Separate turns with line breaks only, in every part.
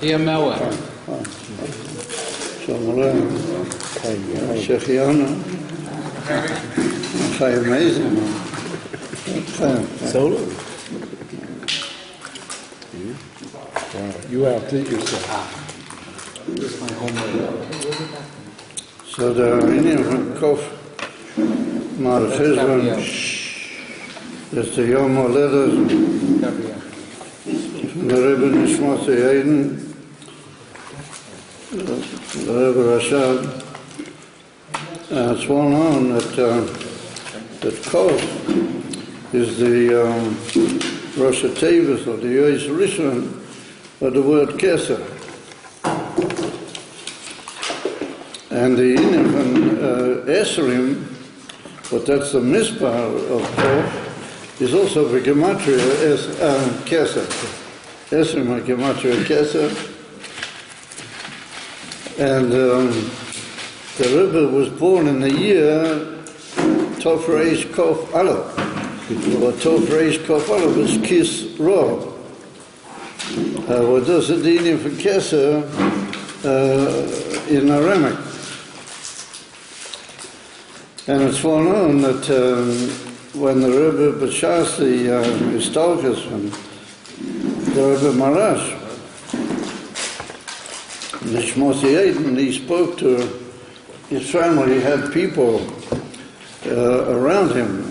هي ماوى
شغلان شيخيانا خير ميزن
Solo? You outdid yourself.
So the Indian from CAF MAR-HESHVAN, that's the Yom HaLedas, the Rebbe Nishmat Yaden, the Rebbe Rashad, it's well known that CAF is the Rosh Hashanah or the Yois Rishon of the word Kesser. And the Indian from Esrim, but that's the mispar of CAF, is also the gematria Kesser. Esrim is gematria Kesser. And the Rebbe was born in the year Tov Reish Kof Aleph. Or Tov Reish Kof Aleph is Kis Ro. What does the dinim for keser in Aramaic? And it's well known that when the Rebbe b'shas the historicus from the Rebbe MAR-HESHVAN, he spoke to his family. He had people around him,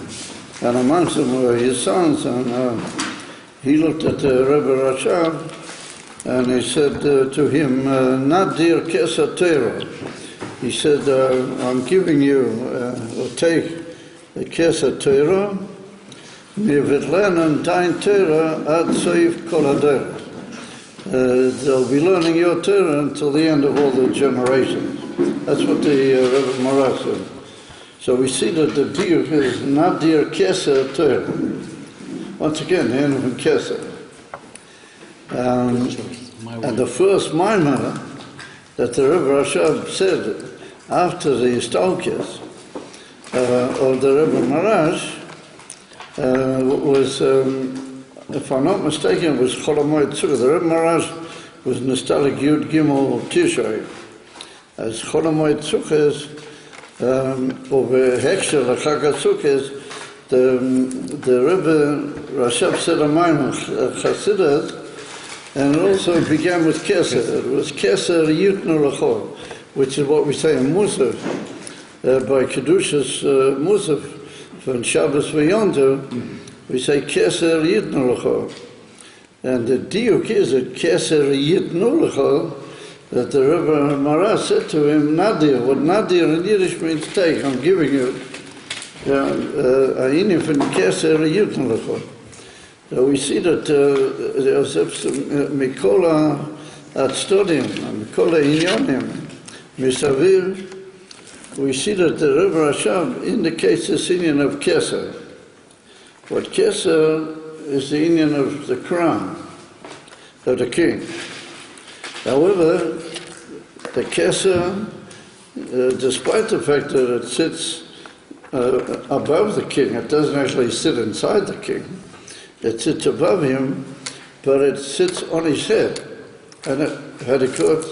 and amongst them were his sons, and he looked at the Rebbe Rashav, and he said to him, Nadir Keser Torah. He said, I'm giving you, or take the Keser Torah, Mivitlenan Dein Torah Ad Soif Kol HaDerech. They'll be learning your Torah until the end of all the generations. That's what the Rebbe MAR-HESHVAN said. So we see that the diuk is Nadir Keser Torah. Once again, the end of Keser. And the first Maimah that the Rebbe Rashav said after the Stalkers of the Rebbe MAR-HESHVAN was, if I'm not mistaken, it was Cholamoy Tzukah. The Rebbe MAR-HESHVAN was Nostalgic Yud Gimel Tishrei. As Cholamoy Tzukah over Hekshel Chag HaTzukah, the Rebbe Rashav said a Maimah Chassidus, and it also began with Keser. It was Keser Yitnu L'chol, which is what we say in Musaf, by Kedushas Musaf, from Shabbos V'yontu, we say Keser Yitnu L'chol. And the diuk is that Keser Yitnu L'chol, that the Rebbe MAR-HESHVAN said to him, Nadir, what Nadir in Yiddish means take, I'm giving you, A'inim from Keser Yitnu L'chol. So we see that Mikola Atstodim, Mikola Inyonim, Misaviv, we see that the Rebbe Rashav indicates this Indian of Keser. What Keser is the Indian of the crown of the king. However, the Keser, despite the fact that it sits above the king, it doesn't actually sit inside the king. It sits above him, but it sits on his head. And it had a court,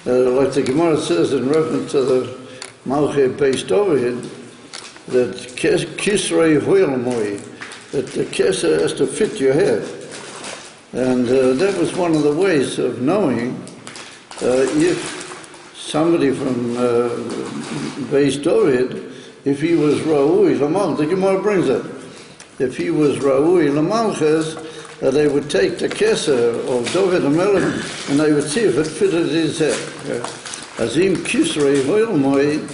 like the Gemara says in reference to the Malchei Beis David, that Kisrei Hoyelmoi, that the Keser has to fit your head. And that was one of the ways of knowing if somebody from Beis David, if he was Ra'ui Lamal, the Gemara brings it. If he was Ra'ui Lamalches, they would take the Keser of David HaMelech and they would see if it fitted his head. Azim Kisrei Hoyelmoi,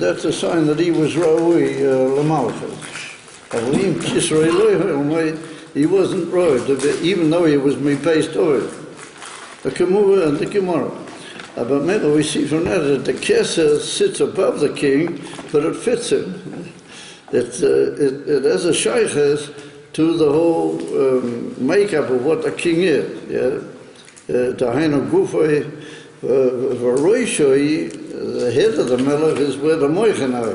that's a sign that he was Ra'ui Lamalches. Azim Kisrei Hoyelmoi, he wasn't Ra'ui, even though he was Beis David. The Kamura and the Gemara. But maybe we see from that the Keser sits above the king, but it fits him. It has a shaykhs to the whole makeup of what a king is. Dahainu Gufay, Varoishoi, the head of the melech is where the moichin are,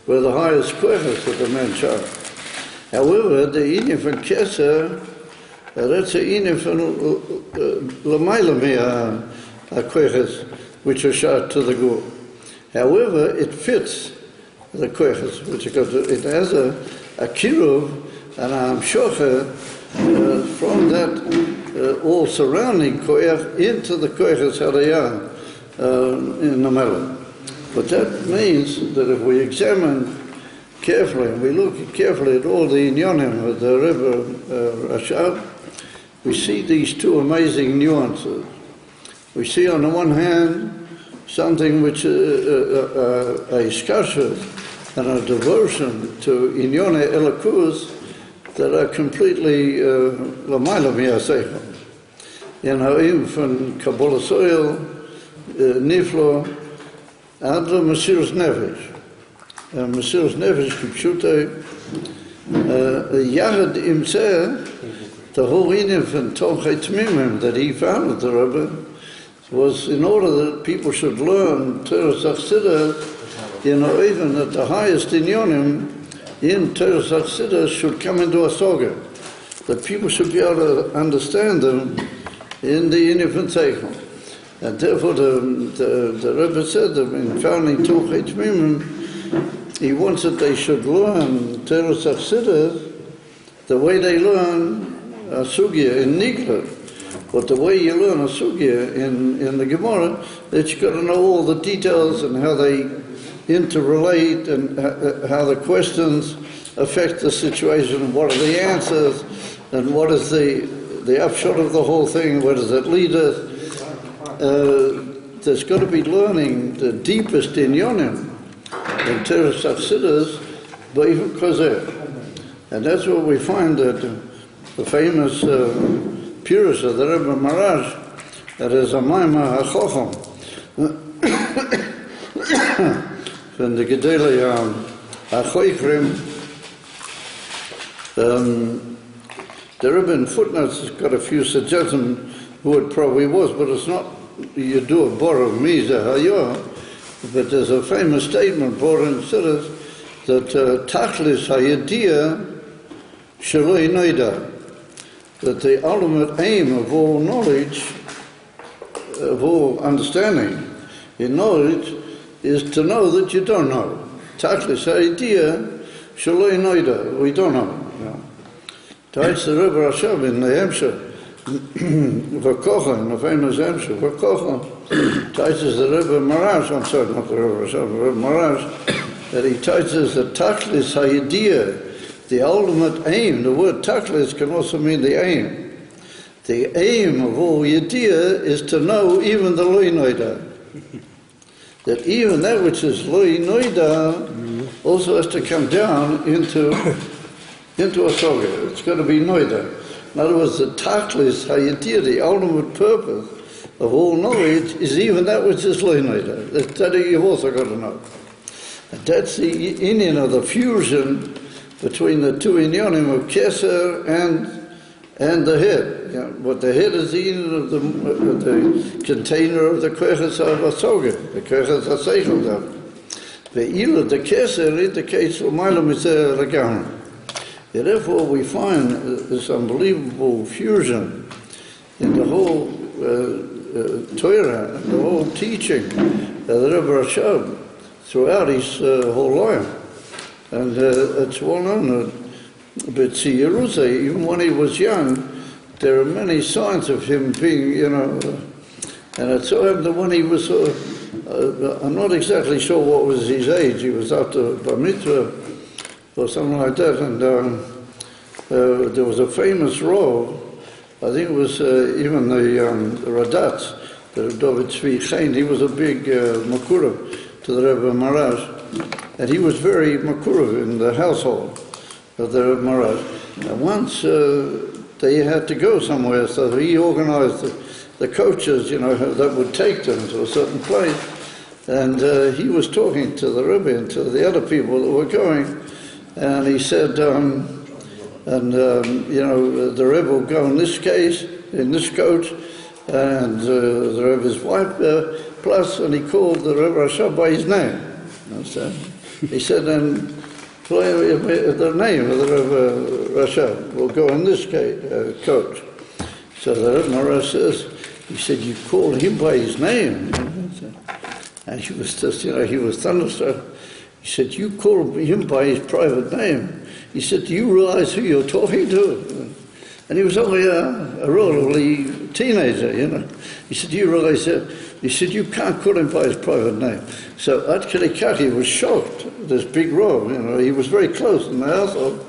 where the highest koiches of the man child. However, the inyan from Keser, that's an inyan from Lamaila koiches, which are shot to the gur. However, it fits the koiches, which it has a kiruv and a hamshocha from that all surrounding koich into the koiches hadayah in the melech. But that means that if we examine carefully, and we look carefully at all the inyonim of the Rebbe Rashav, we see these two amazing nuances. We see on the one hand something which a skasha and a devotion to Inyone Elakus that are completely Lamaila Miyaseichel. Even from Kabbalah Soil, Niflo, Adla Mesiras Nefesh. Mesiras Nefesh Kipshute, Yahad Imzeh, the whole Indian from Tomchei Tmimim that he founded the Rebbe, was in order that people should learn Torah Chassidus, even at the highest inyonim in Torah Chassidus should come into a soga. that people should be able to understand them in the Inifan Zeichel. And therefore the Rebbe said that in founding Tuch Mimim, he wants that they should learn Teres Achsidus the way they learn a Sugya in Nigla. But the way you learn a Sugya in the Gemara, that you've got to know all the details and how they interrelate and how the questions affect the situation, what are the answers, and what is the upshot of the whole thing, where does it lead us. There's got to be learning the deepest in Yonim, in Teres Achsidus, B'Ifuk Kozeh. And that's what we find that the famous Pirush of the Rebbe Maraj, that is a MAR-HESHVAN, from the Gedele HaChoichrim. The Rebbe in footnotes has got a few suggestions who it probably was, but it's not, you do a bor of Miza Hayor, but there's a famous statement brought in Siddur that Tachlis HaYediyah Shaloi Noida, that the ultimate aim of all knowledge, of all understanding in knowledge, is to know that you don't know. Tachlis HaYediyah Shaloi Noida, we don't know. Tides the Rebbe Rashab in the Hemshah, Vakocha, in the famous Hemshah, Vakocha, teaches the Rebbe Maraj, I'm sorry, not the Rebbe Rashab, the Rebbe Maraj, that he teaches the Tachlis HaYediyah, the ultimate aim. The word Tachlis can also mean the aim. The aim of all Yediyah is to know even the Loi Noida. That even that which is Loi Noida also has to come down into a Soga. It's got to be Noida. In other words, the Tachlis HaYediyah, the ultimate purpose of all knowledge, is even that which is Loi Noida. That you've also got to know. And that's the Indian of the fusion between the two inyonim of Keser and the head. You know, but the head is the union of the container of the Koyches HaSoga, the Koyches HaSeichel. The Ila, the Keser, indicates Umayla Mitzeh Ragam. Therefore, we find this unbelievable fusion in the whole Torah, the whole teaching of the Rebbe Rashab throughout his whole life. And it's well known that Tziyaruzah, even when he was young, there are many signs of him being, you know, and it so happened that when he was, I'm not exactly sure what was his age, he was after Bar Mitzvah or something like that, and there was a famous role, I think it was even the Radatz, the David Tzvi Chain, he was a big Makurav to the Rebbe Maraj. And he was very makurav in the household of the Rebbe Maraj. And once they had to go somewhere, so he organized the coaches, you know, that would take them to a certain place. And he was talking to the Rebbe and to the other people that were going. And he said, you know, the Rebbe will go in this case, in this coach, and the Rebbe's wife plus, and he called the Rebbe Rashab by his name. He said, then the name of the Rebbe Rashab will go in this coach. So the Rebbe Maraj says, he said, you called him by his name. And he was just, you know, he was thunderstruck. He said, you called him by his private name. He said, do you realize who you're talking to? And he was only a relatively teenager, you know. He said, do you realize that? He said, you can't call him by his private name. So Ad Kedei was shocked, this big role, you know. He was very close in the household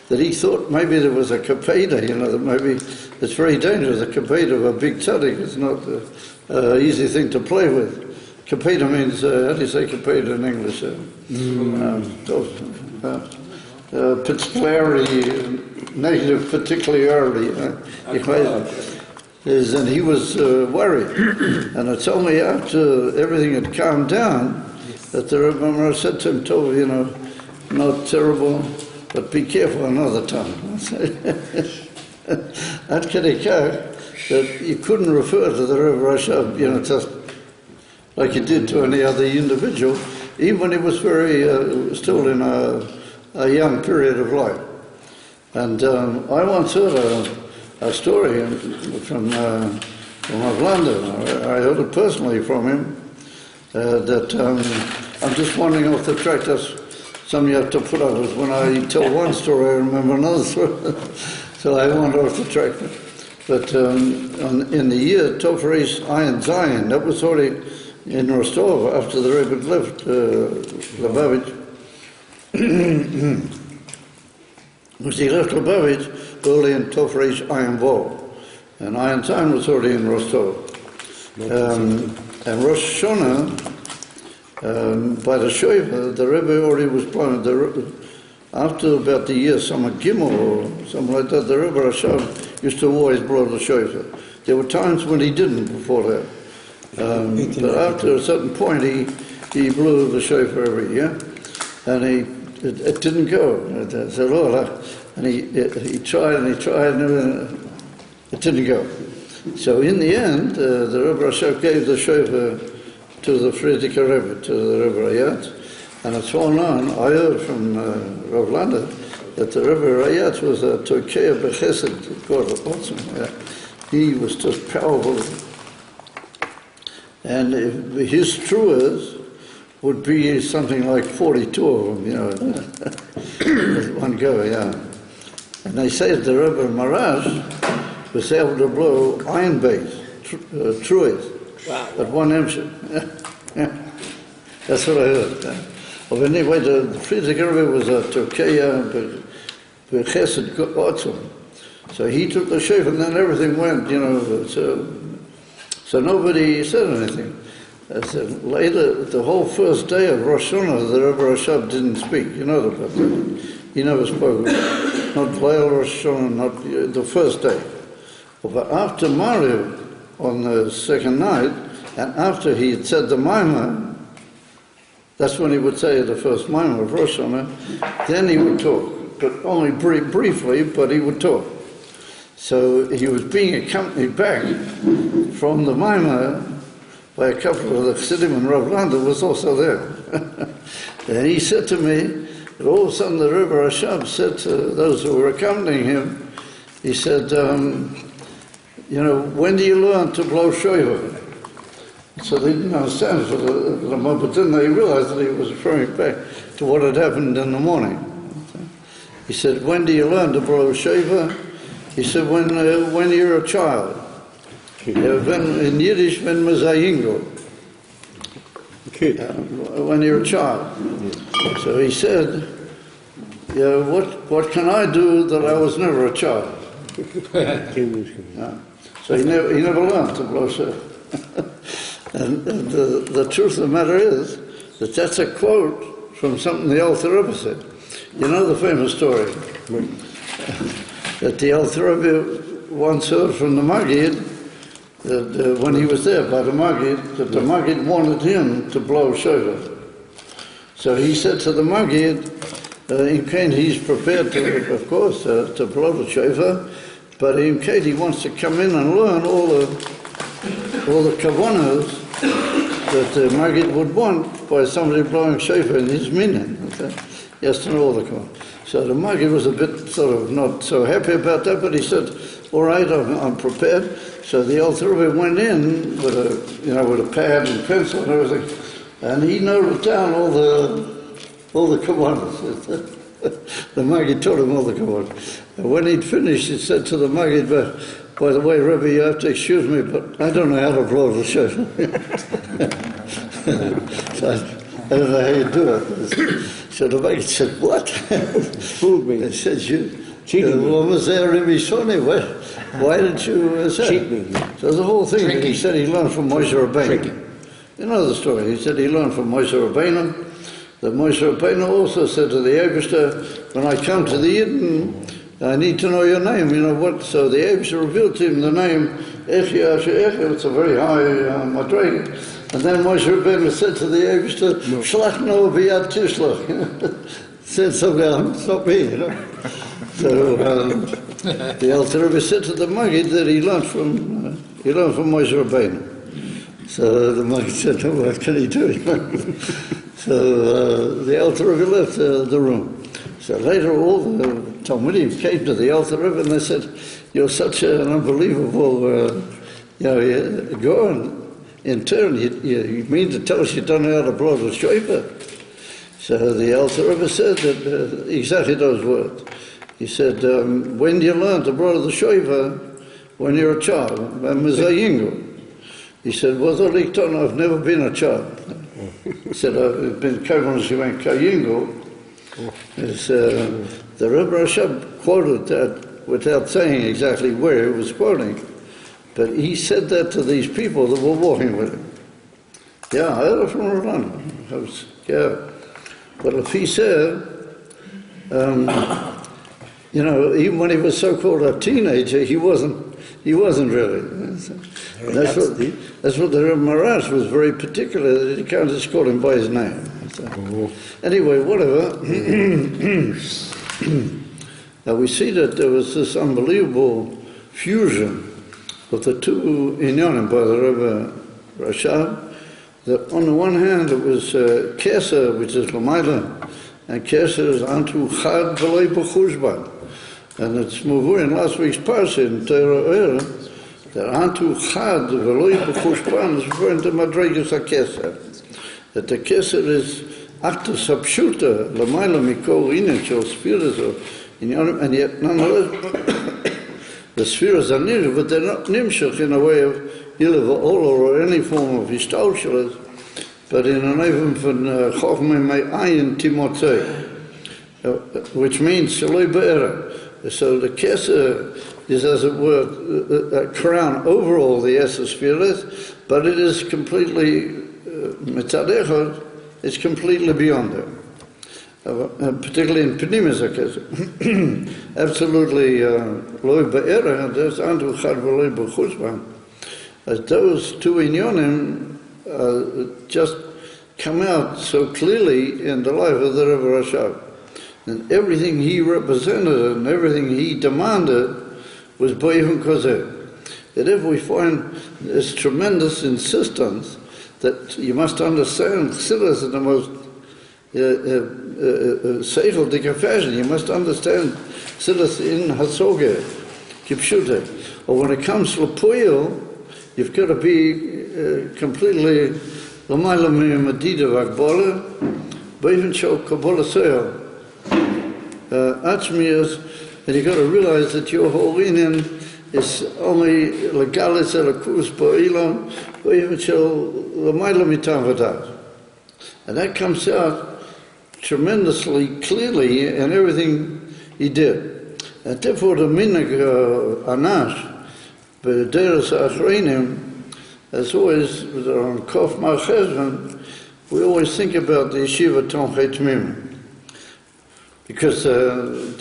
that he thought maybe there was a kapeda, you know, that maybe it's very dangerous. A kapeda of a big tzaddik is not an easy thing to play with. Kapeda means, how do you say kapeda in English? Particularity, negative particularity. And he was worried. And it told me after everything had calmed down that the Rebbe said to him, you know, not terrible, but be careful another time. At Kedekah, that you couldn't refer to the Rebbe Rashab, you know, just like you did to any other individual, even when he was very, still in a young period of life. And I once heard a story from Orlando. I heard it personally from him, that I'm just wandering off the track. That's something you have to put up with. When I tell one story, I remember another story. So I wander off the track. But in the year Tofresh Ayin Zayin, that was already in Rostov after the Rebbe left Lubavitch. Because he left Lubavitch early in Tofresh Ayin Vav. And Ayin Zayin was already in Rostov. And Rosh Hashanah, by the Shofar, the Rebbe already was blowing. After about the year Summer Gimel or something like that, the Rebbe Rashab used to always blow the Shofar. There were times when he didn't before that. But after a certain point, he blew the Shofar every year, and it didn't go. And he tried and he tried, and it didn't go. So in the end, the Rebbe Rashab gave the Shofar to the Frierdiker Rebbe, to the Rebbe Rayatz, and it's well known. I heard from Rav Landa that the Rebbe Rayatz was a Turkey Bechesed, God awesome. He was just powerful. And his truas would be something like 42 of them, with one go, And they say that the Rebbe Marash was able to blow iron bass, truas, at one emshit. That's what I heard. Well, anyway, the Frierdiker Rebbe was a Turkey Bechesed Otzum. So he took the shofar and then everything went, so nobody said anything. So later, the whole first day of Rosh Hashanah, the Rebbe Rashab didn't speak. You know about that. He never spoke. Not Leil Rosh Hashanah, not the first day. But after Mariv, on the second night, and after he had said the Maimah, that's when he would say the first Maimah of Rosh Hashanah, then he would talk. But only briefly, but he would talk. So he was being accompanied back from the Maimah by a couple of the Chassidim, and Rav Landa was also there. And he said to me, that all of a sudden the Rebbe Rashab said to those who were accompanying him, he said, when do you learn to blow shofar? So they didn't understand for the moment, but then they realized that he was referring back to what had happened in the morning. He said, when do you learn to blow shofar? He said, when you're a child. In Yiddish, when mazayingo. When you're a child. So he said, what can I do that I was never a child? So he never learned to blow shofar. And the truth of the matter is that that's a quote from something the Alter Rebbe said. You know the famous story that the Alter Rebbe once heard from the Maggid, that when he was there by the Maggid, that the Maggid wanted him to blow shofar. So he said to the Maggid, in case he's prepared to, of course, to blow the shofar, but in case he wants to come in and learn all the kavanas that the Maggid would want by somebody blowing shofar in his minyan. Okay? He has to know all the kavanas. So the Maggid was a bit sort of not so happy about that, but he said, all right, I'm prepared. So the Alter Rebbe went in with a pad and pencil and everything, and he noted down all the kavanas. The Maggid told him all the kavanas. And when he'd finished, he said to the Maggid, by the way, Rebbe, you have to excuse me, but I don't know how to blow the shofar. So I don't know how you do it. So the Maggid said, what?
Fooled me.
He said, you
cheated me.
What was there, Rebbe Shoni? Why did you say?
Cheat me.
So the whole thing, he said he learned from Moshe Rabbeinu. You know the story. He said he learned from Moshe Rabbeinu. That Moshe Rabbeinu also said to the Eibishter, when I come to the Yidden, I need to know your name. You know what? So the Eibishter revealed to him the name Echi Asher Echi. It's a very high madrega. And then Moshe Rabbeinu said to the Eibishter, Shlach no biyad tishlach. Said something, stop me, So the Alter Rebbe said to the Maggid that he learned from Moshe Rabbeinu. So the Maggid said, oh, what can he do? So the Alter Rebbe left the room. So later all the Talmudim came to the Alter Rebbe and they said, "You're such an unbelievable, Gaon. In turn, you mean to tell us you don't know how to blow the shofar?" So the Alter Rebbe said that exactly those words. He said, "When do you learn to blow the shofar? When you're a child." He said, "Well, I've never been a child." He said, "I've been Kayingo." The Rebbe Rashab quoted that without saying exactly where he was quoting, but he said that to these people that were walking with him. Yeah, I heard it from Roland. Yeah. But if he said, even when he was so-called a teenager, he wasn't really. That's what the Rebbe Marash was very particular, that you can't just call him by his name. Anyway, whatever. Now we see that there was this unbelievable fusion of the two inyanim by the Rebbe Rashab, that on the one hand it was Keser, which is Lamaila, and Keser is Antu Chad V'lei B'Cheshvan. And it's Muvur in last week's parsha in Torah that Antu Chad V'lei B'Cheshvan is referring to Madregas HaKeser. That the Keser is Actus Hapshuta, Lamaila Mikol Inen Shel Spheres of Inyanim, and yet nonetheless the spheres are near, but they're not nimshach in a way of Yilav or any form of Histalshalas, but in an even from Chochmei Me'ayin Timotzei, which means Shaloi Be'era. So the Keser is, as it were, a crown over all the Esser spheres, but it is completely, Mitzadechot, it's completely beyond them. Particularly in Pnimis HaKeser. Absolutely, Loi Be'era, there's Antu Chad V'loi B'Cheshvan. As those two inyonim just come out so clearly in the life of the Rebbe Rashab. And everything he represented and everything he demanded was Bo'ivim Kozeh. That if we find this tremendous insistence that you must understand Chassidus in the most seichel fashion, you must understand Chassidus in Hasoge, Kipshute. Or when it comes to Puyel, you've got to be completely L'mayla Madida V'Agbola, Bo'ivim Shel Kabbalah Seil, Atzmias, and you've got to realize that your whole inyan is only legalis elakus ba'ilam, Bo'ivim Shel L'mayla Mitam V'Dat. And that comes out tremendously clearly in everything he did. And therefore the minhag anash, b'deres ha'achreinim, as always on CAF MAR-HESHVAN, we always think about the yeshiva Tomchei Tmimim, because the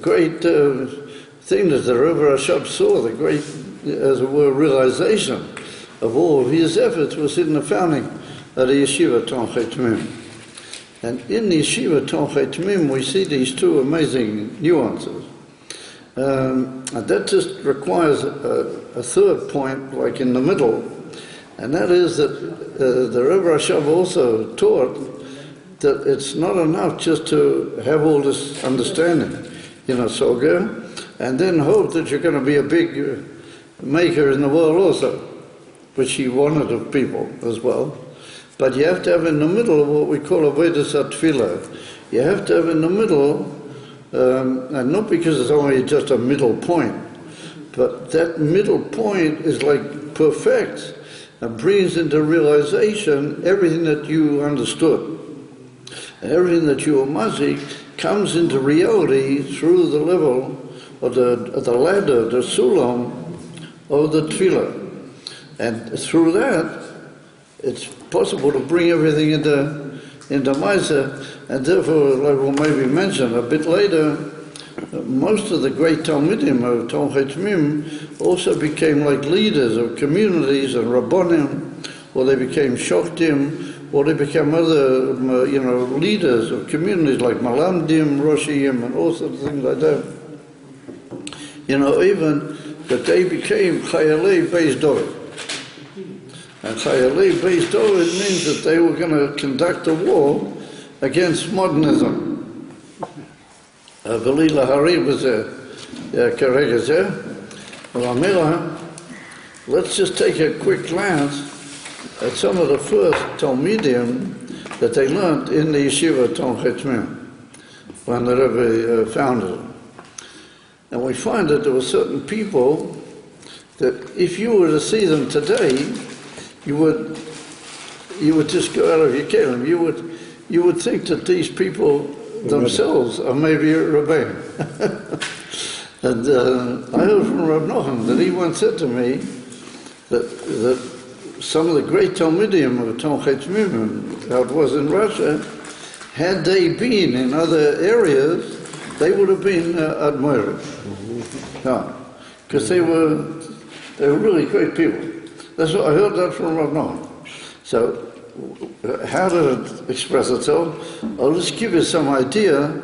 great thing that the Rebbe Rashab saw, the great, as it were, realization of all of his efforts was in the founding of the yeshiva Tomchei Tmimim. And in the yeshiva Tomchei Tmimim we see these two amazing nuances. And that just requires a third point, like in the middle, and that is that the Rebbe Rashab also taught that it's not enough just to have all this understanding, Soga, and then hope that you're going to be a big maker in the world also, which he wanted of people as well. But you have to have in the middle what we call avodas hatfilah. You have to have in the middle, and not because it's only just a middle point, but that middle point is like perfect and brings into realization everything that you understood. And everything that you were mazik comes into reality through the level of the ladder, the sulam of the tefillah. And through that, it's possible to bring everything into Maisa, and therefore, like we'll maybe mention a bit later, most of the great Talmidim of Tomchei Tmimim also became like leaders of communities and Rabbonim, or they became Shoftim, or they became other, leaders of communities like Malamdim, Roshiyim, and all sorts of things like that. Even that they became Chayalei Beis Dovid. And Chayalei Beis Dovid means that they were going to conduct a war against modernism. ולי להריב בזה כרגע זה, ואומר להם, let's just take a quick glance at some of the first Talmudim that they learned in the yeshiva Tomchei Tmim, when the Rebbe founded it. And we find that there were certain people that if you were to see them today, you would just go out of your kelim. You would think that these people themselves are maybe Rabbeim. And I heard from Rab Nochum that he once said to me that some of the great Talmudim of Tomchei Tmim, how it was in Russia, had they been in other areas, they would have been admired. No, because they were really great people. That's what I heard that from Rab Nochum. So, how did it express itself? I'll just give you some idea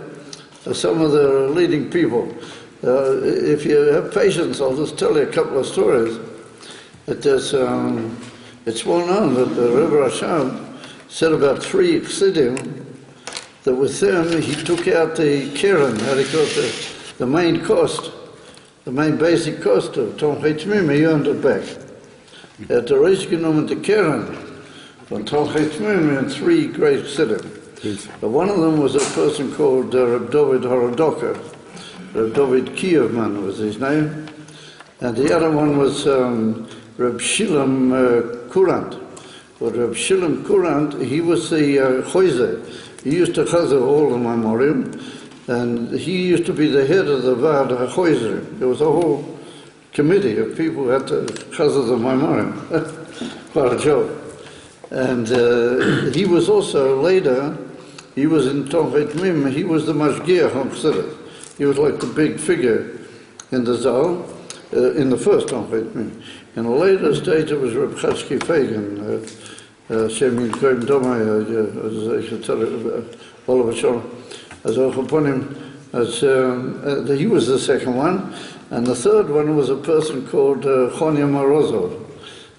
of some of the leading people. If you have patience, I'll just tell you a couple of stories. It's well known that the Rebbe Rashab said about 3 Chassidim that with them he took out the keren, how do you call it, the main cost, the main basic cost of Tomchei Tmim, he earned it back. At the Reish genommen the keren from Tomchei Tmim in 3 great Chassidim. But one of them was a person called Reb David Horodoker. Reb David Kievman was his name. And the other one was Reb Shilem Kurant. But Reb Shilem Kurant, he was the Choizer. He used to chazer all the Maimorim, and he used to be the head of the Vard HaChoizer. There was a whole committee of people who had to chazer the Maimorim. Quite a joke. And he was also later, he was in Tomchei Tmim, he was the Mashgiach on Chassidus. He was like the big figure in the Zal, in the first Tomchei Tmim. In a later stage, it was Reb Chatzki Fagan, Shemin Koim Domai, as I should tell it, Oliver Shor, as Ochaponim, he was the second one. And the third one was a person called Chonya Morozov.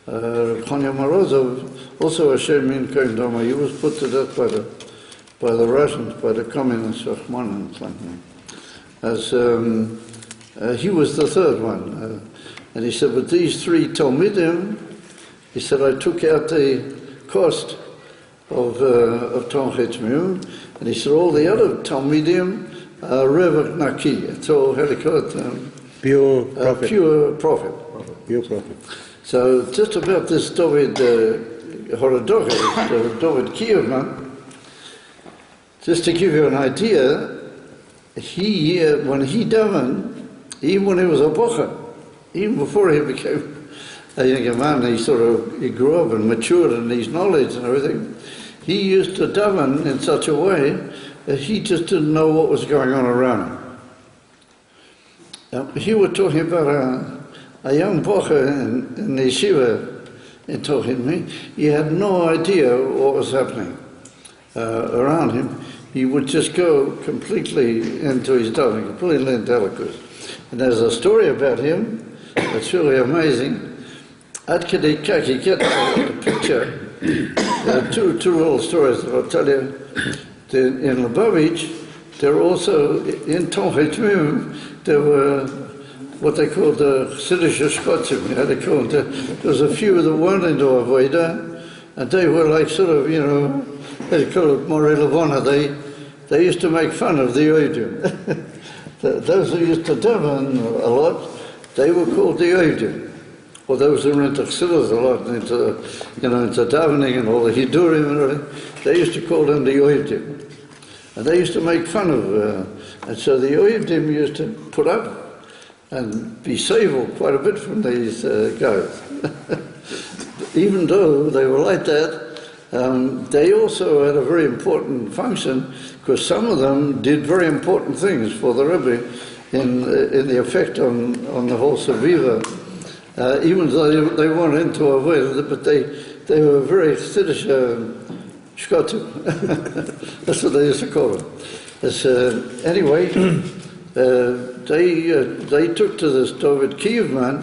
Chonya Morozov, also a Shemin Koim Domai, he was put to death by the Russians, by the communists, Rahman and something. As he was the third one. And he said, with these 3 Talmidim, he said, I took out the cost of Tomchei Tmim, and he said, all the other Talmidim are Revach Naki. It's all, how do you call it?
Pure profit.
Pure profit.
Pure profit.
So just about this David Horodoker, David Kievman, just to give you an idea, he, when he davened, even when he was a bocher, even before he became a younger man, he grew up and matured in his knowledge and everything. He used to daven in such a way that he just didn't know what was going on around him. He was talking about a young bocher in the yeshiva in Tochim. He had no idea what was happening around him. He would just go completely into his davening, completely into Elokus. And there's a story about him that's really amazing. At Kedekak, he gets the picture. There are two little stories that I'll tell you. In Lubavitch, there were also, in Tomchei Tmim, there were what they called the Chassidish Shkotzim. There was a few that weren't into Avodah, and they were like sort of, they call it Morei Levana. They used to make fun of the Yoidim. Those who used to daven a lot, they were called the Yoidim. Or those who were into Chassidus a lot, into davening and all the Hidurim and everything, they used to call them the Yoidim. And they used to make fun of, and so the Yoidim used to put up and be saved quite a bit from these guys. Even though they were like that, they also had a very important function, because some of them did very important things for the Rebbe in the effect on the whole Saviva. Even though they weren't into Avodah, but they were very Chassidish Shkotim. That's what they used to call them. Anyway, they took to this David Kievman,